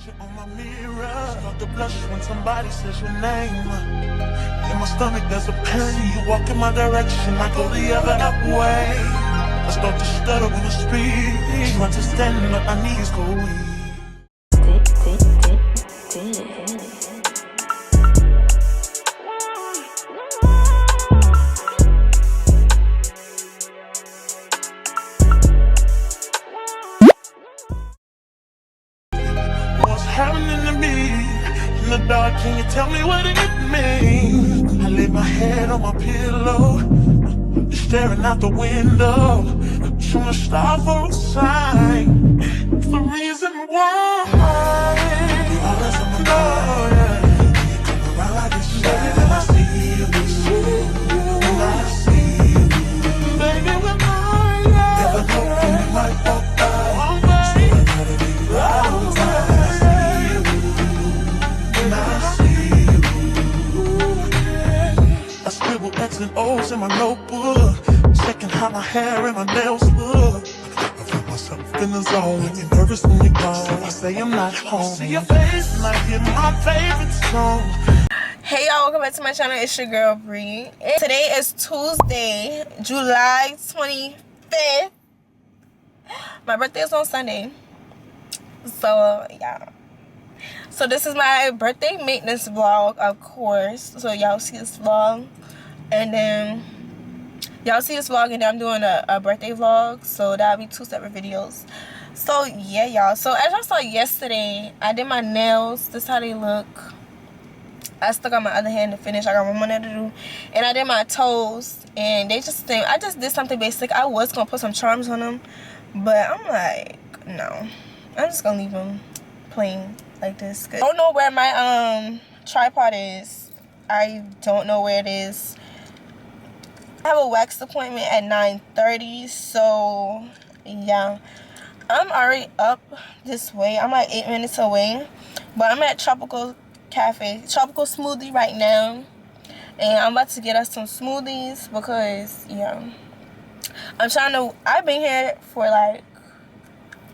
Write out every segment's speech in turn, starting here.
reflection on my mirror. Start to blush when somebody says your name. In my stomach there's a pain. You walk in my direction, I go the other way. I start to stutter when I speak. You understand what my knees go weak. What's happening to me? In the dark, can you tell me what it means? I lay my head on my pillow, staring out the window, trying to stop for a sign. It's the reason why. You always on my mind. You come around like it's baby, when I see you, when I see you, baby, when I never know when you might walk by. So I gotta be right on time. When I see you, when I see you, I scribble X's and O's in my notebook, checking how my hair and my nails look. I feel myself in the zone. When you're nervous when you're gone, I say I'm not home. See your face and I hear my favorite song. Hey y'all, welcome back to my channel. It's your girl Bree. And today is Tuesday, July 25th. My birthday is on Sunday. So yeah. So this is my birthday maintenance vlog, of course. So y'all see this vlog. And then y'all see this vlog and then I'm doing a birthday vlog. So that'll be two separate videos. So yeah, y'all. So as y'all saw yesterday, I did my nails. This is how they look. I still got my other hand to finish. I got one more to do. And I did my toes. And they just think, I just did something basic. I was going to put some charms on them. But I'm like, no. I'm just going to leave them plain like this. I don't know where my tripod is. I don't know where it is. I have a wax appointment at 9:30. So, yeah. I'm already up this way. I'm like 8 minutes away. But I'm at Tropical Smoothie right now, and I'm about to get us some smoothies because yeah, I've been here for like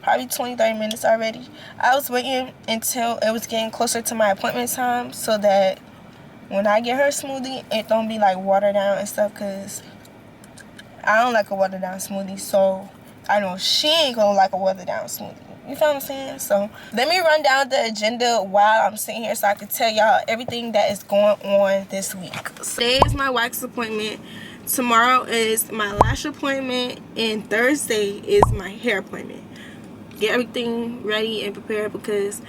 probably 20-30 minutes already. I was waiting until it was getting closer to my appointment time so that when I get her smoothie it don't be like watered down and stuff, because I don't like a watered down smoothie, so I know she ain't gonna like a watered down smoothie. You feel what I'm saying? So let me run down the agenda while I'm sitting here so I can tell y'all everything that is going on this week. So today is my wax appointment. Tomorrow is my lash appointment. And Thursday is my hair appointment. Get everything ready and prepared because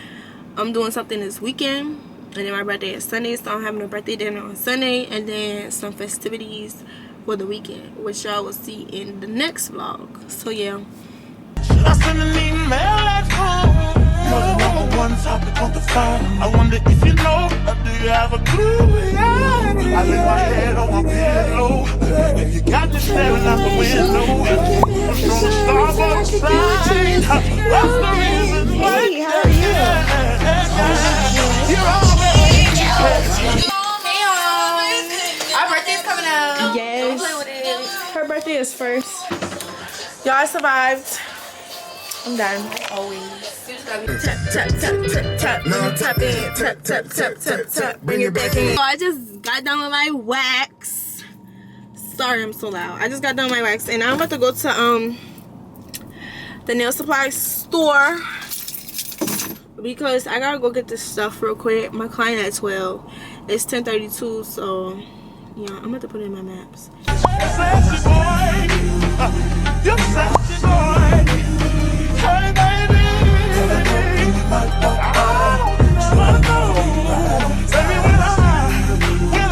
I'm doing something this weekend. And then my birthday is Sunday, so I'm having a birthday dinner on Sunday. And then some festivities for the weekend, which y'all will see in the next vlog. So yeah. I send an email at home. You're the #1 topic on the phone. I wonder if you know, or do you have a clue? Yeah. I lay my head on my pillow, and you got me staring out the window. I'm trying to stop outside. That's the reason why. Hey, how are you? You're always Hey y'all. Our birthday's coming up. Yes. Don't play with it. Her birthday is first. Y'all, I survived. I'm done. Always. You just gotta be tap, tap, tap, tap, tap. No, tap in, tap, tap, tap, tap, tap. Bring it back in. So I just got done with my wax. Sorry, I'm so loud. I just got done with my wax, and I'm about to go to the nail supply store because I gotta go get this stuff real quick. My client at 12. It's 10:32, so yeah, I'm about to put it in my maps. sassy boy. You're sassy boy. Hey baby, something now is taking over me. Yeah.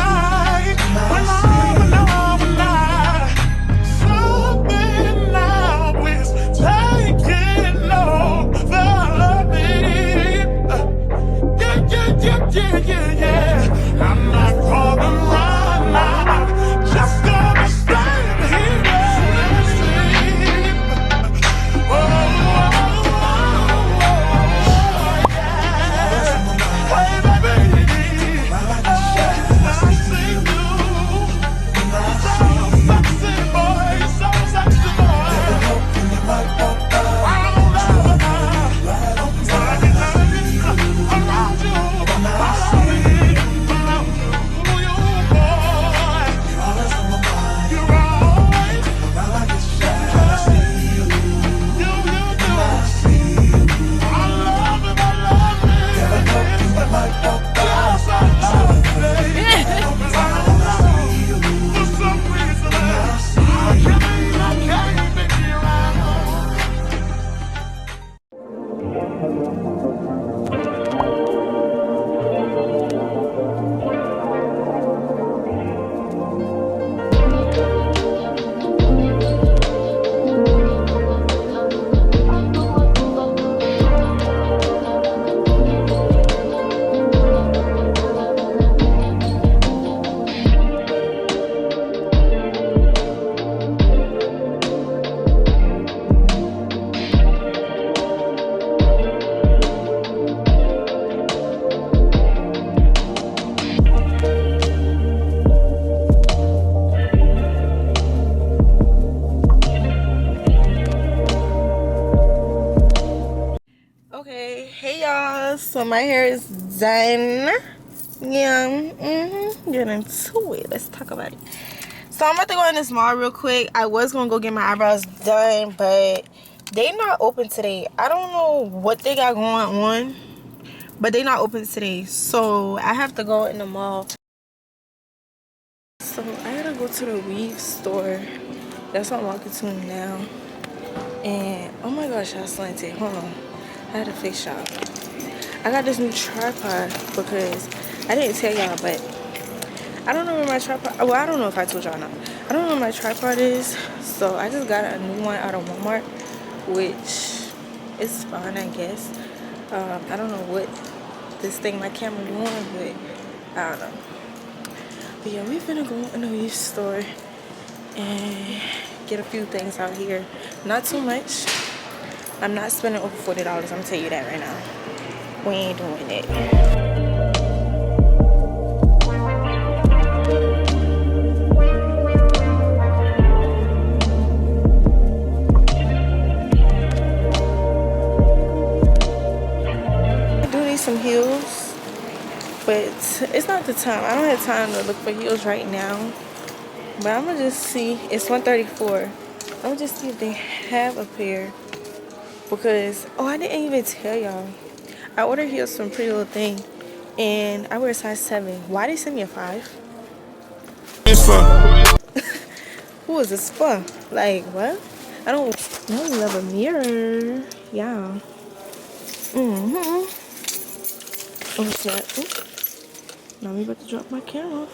I'm not gonna run now, just gonna stand here and sleep. y'all, so my hair is done. Yeah, get into it. Let's talk about it. So I'm about to go in this mall real quick. I was gonna go get my eyebrows done, but they not open today. I don't know what they got going on, but they not open today, so I have to go in the mall. So I gotta go to the weave store. That's what I'm walking to now. And oh my gosh, y'all slanted. Hold on, I had to fix y'all. I got this new tripod because I didn't tell y'all, but I don't know where my tripod. Well, I don't know if I told y'all not. I don't know where my tripod is, so I just got a new one out of Walmart, which is fine, I guess. I don't know what this thing my camera doing, but I don't know. But yeah, we finna go in the weave store and get a few things out here. Not too much. I'm not spending over $40. I'm gonna tell you that right now. We ain't doing it. I do need some heels, but it's not the time. I don't have time to look for heels right now. But I'm gonna just see. It's 134. I'm gonna just see if they have a pair. Because, oh, I didn't even tell y'all. I ordered heels from Pretty Little Thing, and I wear a size 7. Why they send me a 5? It's fun. Who is this for? Like, what? I don't love a mirror. Yeah. Oh, shit. Now I'm about to drop my camera.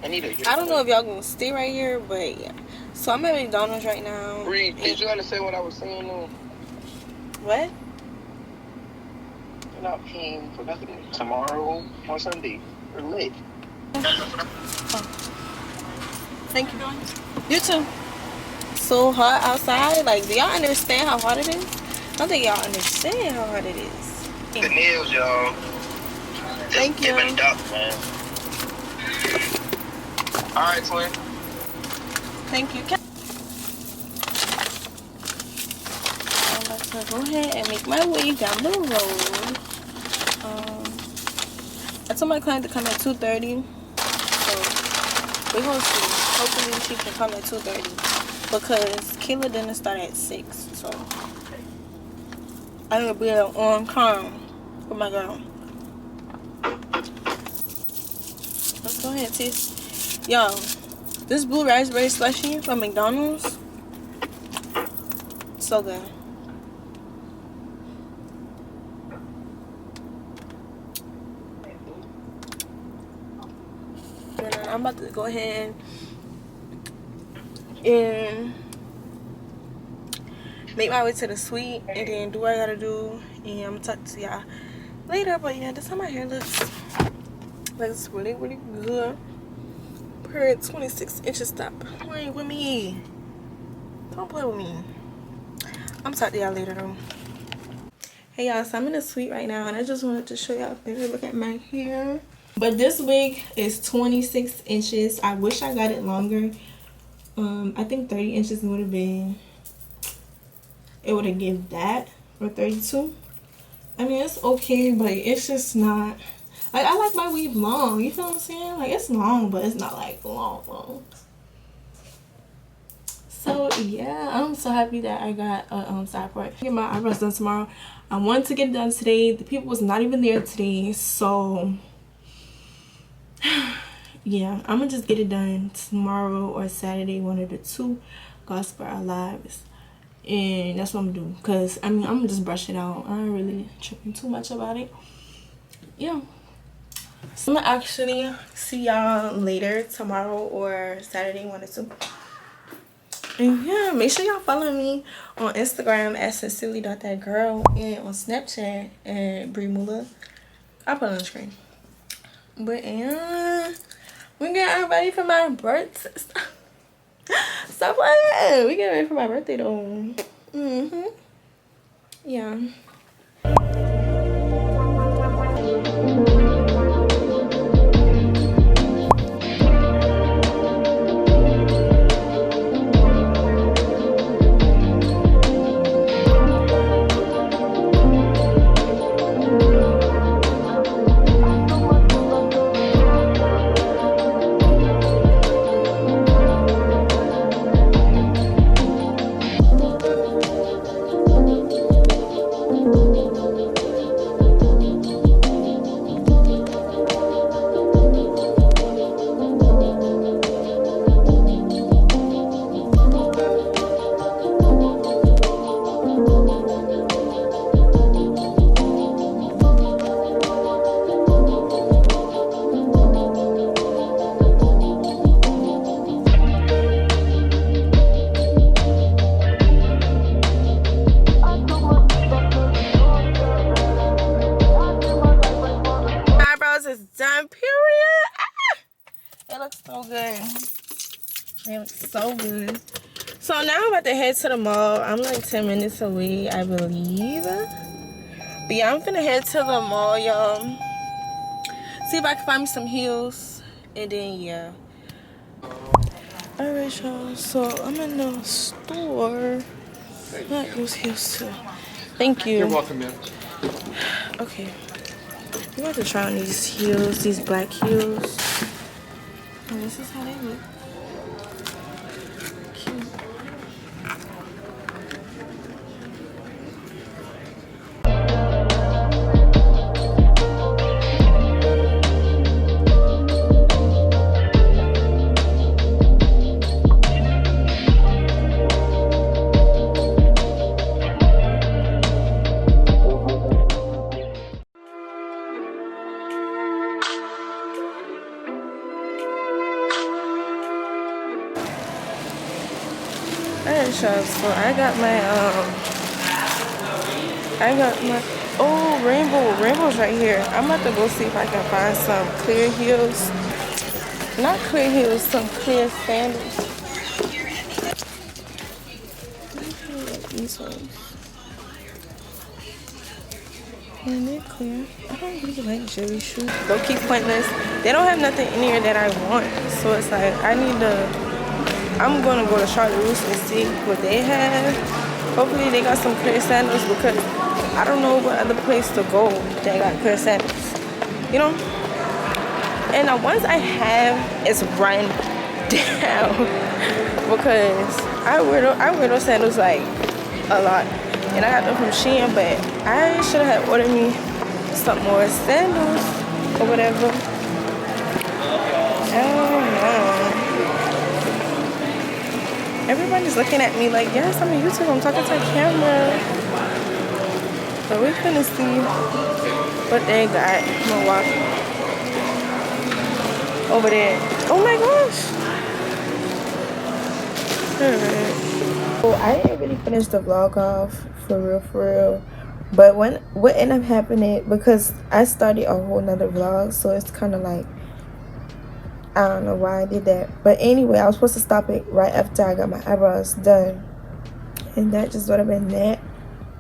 I don't know if y'all gonna stay right here, but yeah. So I'm at McDonald's right now. Reed, did you understand what I was saying though? What? You're not paying for nothing. Tomorrow or Sunday. We're lit. Oh. Thank you. You too. So hot outside. Like, do y'all understand how hot it is? I don't think y'all understand how hot it is. The nails, y'all. Thank you. Give it up, man. Alright, twin. Thank you. I'm about to go ahead and make my way down the road. I told my client to come at 2:30. So we're gonna see. Hopefully she can come at 2:30. Because Kayla didn't start at 6. So I need to be on time with my girl. Let's go ahead and taste. Yo, this blue raspberry slushie from McDonald's, so good. And I'm about to go ahead and make my way to the suite and then do what I gotta do, and I'm gonna talk to y'all later. But yeah, this is how my hair looks. Looks really, really good. Per 26 inches. Stop playing with me. Don't play with me. I'm talk to y'all later though. Hey y'all, so I'm in the suite right now, and I just wanted to show y'all a better look at my hair. But this wig is 26 inches. I wish I got it longer. I think 30 inches would have been, it would have given that, or 32. I mean, it's okay, but it's just not, like, I like my weave long, you feel what I'm saying? Like, it's long, but it's not like long. So yeah, I'm so happy that I got a side part. Get my eyebrows done tomorrow. I wanted to get it done today. The people was not even there today, so yeah, I'm gonna just get it done tomorrow or Saturday, one of the two. God spare our lives, and that's what I'm gonna do. Cause I mean, I'm gonna just brush it out. I'm not really tripping too much about it. Yeah. So I'm gonna actually see y'all later, tomorrow or Saturday, one or two. And yeah, make sure y'all follow me on Instagram at sincerely.thatgirl and on Snapchat at @BreeMula. I'll put it on the screen. But yeah, we getting ready for my birthday. Stop playing. We getting ready for my birthday though. Yeah. looks so good. So now I'm about to head to the mall. I'm like 10 minutes away, I believe. But yeah, I'm finna head to the mall, y'all. See if I can find me some heels. And then, yeah. Alright, y'all. So I'm in the store. I like those heels too. Thank you. You're welcome, man. Okay. I'm about to try on these heels, these black heels. And this is how they look. Cute. Alright, y'all, so I got my rainbow's right here. I'm about to go see if I can find some clear heels. Not clear heels, some clear sandals. These ones. And they're clear. I don't really like jelly shoes. Low-key pointless. They don't have nothing in here that I want. So it's like I'm gonna go to Charlotte Russe and see what they have. Hopefully they got some clear sandals because I don't know what other place to go that got clear sandals. You know? And the ones I have is run down because I wear those sandals like a lot. And I got them from Shein, but I should have ordered me some more sandals or whatever. Oh no. Everybody's looking at me like, yes, I'm on YouTube, I'm talking to a camera. So we're gonna see what they got. I'm gonna walk over there. Oh my gosh. Alright. So I didn't really finish the vlog off for real. But what ended up happening, because I started a whole nother vlog, so it's kind of like, I don't know why I did that. But anyway, I was supposed to stop it right after I got my eyebrows done. And that just would have been that.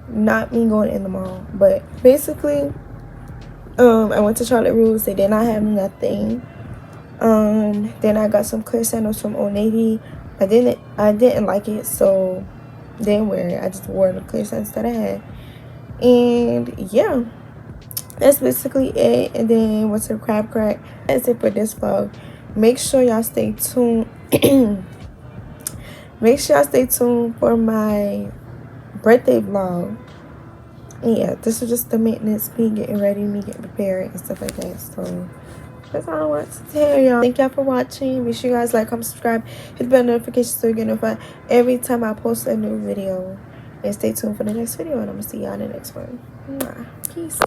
Not me going in the mall. But basically, I went to Charlotte Russe. They did not have nothing. Then I got some clear sandals from Old Navy. I didn't like it, so didn't wear it. I just wore the clear sandals that I had. And yeah, that's basically it. And then went to the crab crack. That's it for this vlog. Make sure y'all stay tuned. Make sure y'all stay tuned for my birthday vlog. And yeah, this is just the maintenance, me getting ready, me getting prepared and stuff like that. So that's all I want to tell y'all. Thank y'all for watching. Make sure you guys like, comment, subscribe, hit the bell notification so you get notified every time I post a new video. And stay tuned for the next video, and I'm gonna see y'all in the next one. Peace.